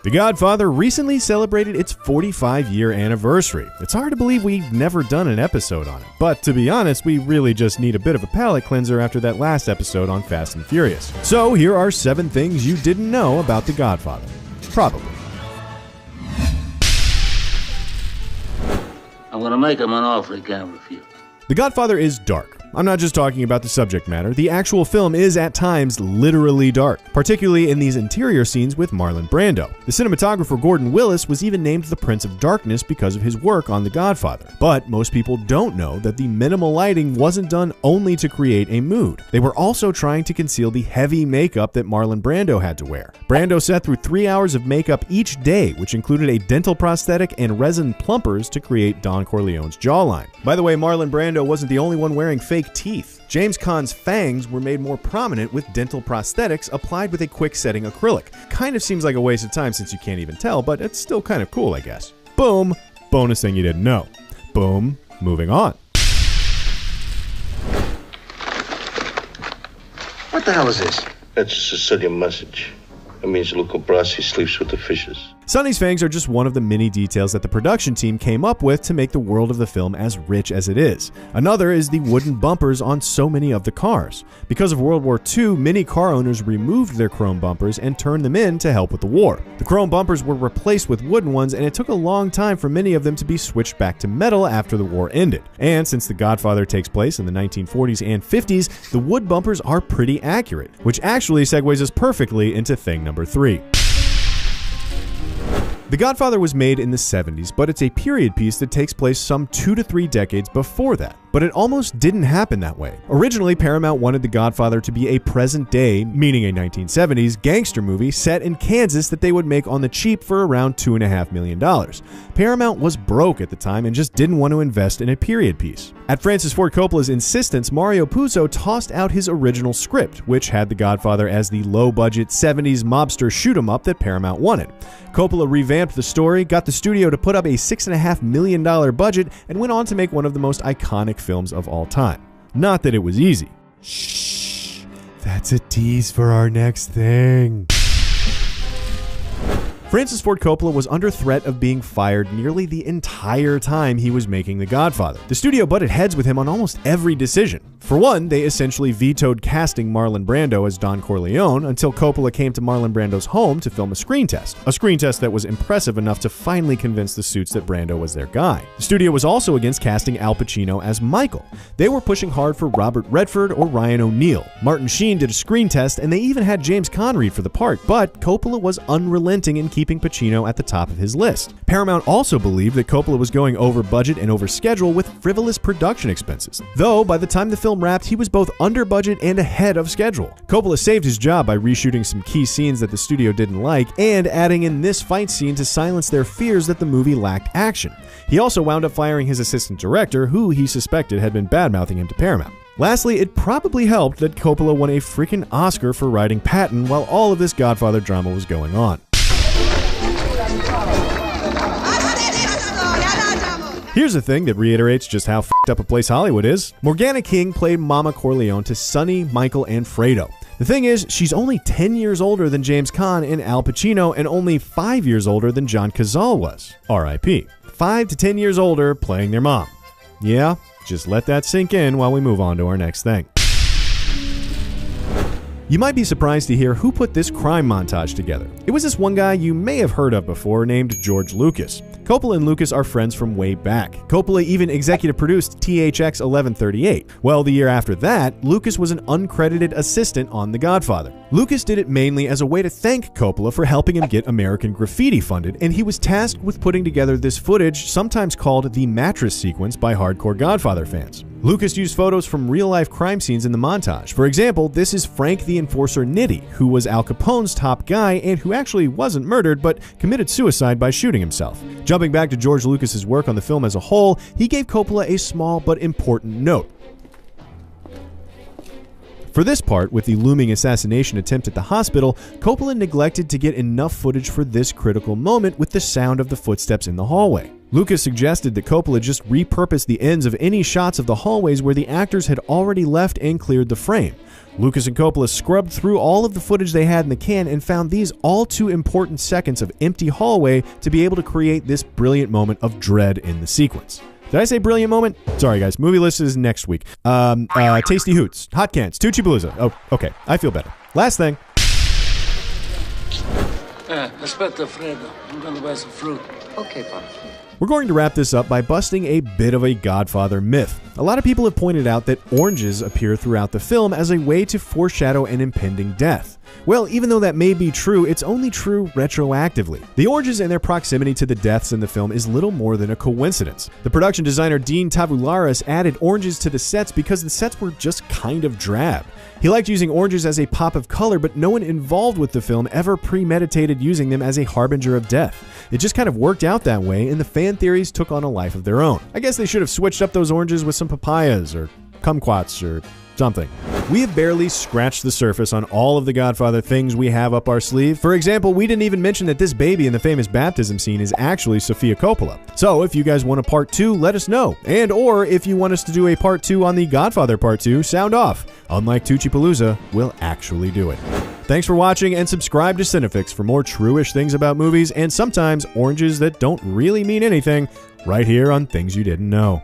The Godfather recently celebrated its 45-year anniversary. It's hard to believe we've never done an episode on it, but to be honest, we really just need a bit of a palate cleanser after that last episode on Fast and Furious. So here are 7 things you didn't know about The Godfather. Probably. I'm gonna make him an offer he can't refuse. The Godfather is dark. I'm not just talking about the subject matter. The actual film is at times literally dark, particularly in these interior scenes with Marlon Brando. The cinematographer Gordon Willis was even named the Prince of Darkness because of his work on The Godfather. But most people don't know that the minimal lighting wasn't done only to create a mood. They were also trying to conceal the heavy makeup that Marlon Brando had to wear. Brando sat through 3 hours of makeup each day, which included a dental prosthetic and resin plumpers to create Don Corleone's jawline. By the way, Marlon Brando wasn't the only one wearing fake teeth. James Caan's fangs were made more prominent with dental prosthetics applied with a quick setting acrylic. Kind of seems like a waste of time since you can't even tell, but it's still kind of cool, I guess. Boom, bonus thing you didn't know. Boom, moving on. What the hell is this? That's a Sicilian message. It means Luca Brasi sleeps with the fishes. Sonny's fangs are just one of the many details that the production team came up with to make the world of the film as rich as it is. Another is the wooden bumpers on so many of the cars. Because of World War II, many car owners removed their chrome bumpers and turned them in to help with the war. The chrome bumpers were replaced with wooden ones, and it took a long time for many of them to be switched back to metal after the war ended. And since The Godfather takes place in the 1940s and 50s, the wood bumpers are pretty accurate, which actually segues us perfectly into thing number 3. The Godfather was made in the 70s, but it's a period piece that takes place some 2 to 3 decades before that. But it almost didn't happen that way. Originally, Paramount wanted The Godfather to be a present-day, meaning a 1970s, gangster movie set in Kansas that they would make on the cheap for around $2.5 million. Paramount was broke at the time and just didn't want to invest in a period piece. At Francis Ford Coppola's insistence, Mario Puzo tossed out his original script, which had The Godfather as the low-budget 70s mobster shoot-'em-up that Paramount wanted. Coppola revamped the story, got the studio to put up a $6.5 million budget, and went on to make one of the most iconic films of all time. Not that it was easy. Shh, that's a tease for our next thing. Francis Ford Coppola was under threat of being fired nearly the entire time he was making The Godfather. The studio butted heads with him on almost every decision. For one, they essentially vetoed casting Marlon Brando as Don Corleone until Coppola came to Marlon Brando's home to film a screen test that was impressive enough to finally convince the suits that Brando was their guy. The studio was also against casting Al Pacino as Michael. They were pushing hard for Robert Redford or Ryan O'Neal. Martin Sheen did a screen test, and they even had James Caan read for the part, but Coppola was unrelenting in keeping Pacino at the top of his list. Paramount also believed that Coppola was going over budget and over schedule with frivolous production expenses. Though, by the time the film wrapped, he was both under budget and ahead of schedule. Coppola saved his job by reshooting some key scenes that the studio didn't like and adding in this fight scene to silence their fears that the movie lacked action. He also wound up firing his assistant director, who he suspected had been bad-mouthing him to Paramount. Lastly, it probably helped that Coppola won a freaking Oscar for writing Patton while all of this Godfather drama was going on. Here's a thing that reiterates just how f***ed up a place Hollywood is. Morgana King played Mama Corleone to Sonny, Michael, and Fredo. The thing is, she's only 10 years older than James Caan and Al Pacino and only 5 years older than John Cazale was. R.I.P. 5 to 10 years older playing their mom. Yeah, just let that sink in while we move on to our next thing. You might be surprised to hear who put this crime montage together. It was this one guy you may have heard of before named George Lucas. Coppola and Lucas are friends from way back. Coppola even executive produced THX 1138. Well, the year after that, Lucas was an uncredited assistant on The Godfather. Lucas did it mainly as a way to thank Coppola for helping him get American Graffiti funded, and he was tasked with putting together this footage, sometimes called the mattress sequence by hardcore Godfather fans. Lucas used photos from real-life crime scenes in the montage. For example, this is Frank the Enforcer Nitti, who was Al Capone's top guy and who actually wasn't murdered but committed suicide by shooting himself. Jumping back to George Lucas's work on the film as a whole, he gave Coppola a small but important note. For this part, with the looming assassination attempt at the hospital, Coppola neglected to get enough footage for this critical moment with the sound of the footsteps in the hallway. Lucas suggested that Coppola just repurpose the ends of any shots of the hallways where the actors had already left and cleared the frame. Lucas and Coppola scrubbed through all of the footage they had in the can and found these all too important seconds of empty hallway to be able to create this brilliant moment of dread in the sequence. Did I say brilliant moment? Sorry, guys. Movie list is next week. Tasty Hoots, Hot Cans, Tucci Palooza. Oh, okay. I feel better. Last thing. Aspetta, Fredo. I'm gonna buy some fruit. Okay, Bob. We're going to wrap this up by busting a bit of a Godfather myth. A lot of people have pointed out that oranges appear throughout the film as a way to foreshadow an impending death. Well, even though that may be true, it's only true retroactively. The oranges and their proximity to the deaths in the film is little more than a coincidence. The production designer Dean Tavoularis added oranges to the sets because the sets were just kind of drab. He liked using oranges as a pop of color, but no one involved with the film ever premeditated using them as a harbinger of death. It just kind of worked out that way, and the fan theories took on a life of their own. I guess they should have switched up those oranges with some papayas or kumquats or something. We have barely scratched the surface on all of the Godfather things we have up our sleeve. For example, we didn't even mention that this baby in the famous baptism scene is actually Sofia Coppola. So if you guys want a part 2, let us know. And or if you want us to do a part 2 on the Godfather part 2, sound off. Unlike Tucci Palooza, we'll actually do it. Thanks for watching, and subscribe to Cinefix for more true-ish things about movies and sometimes oranges that don't really mean anything right here on Things You Didn't Know.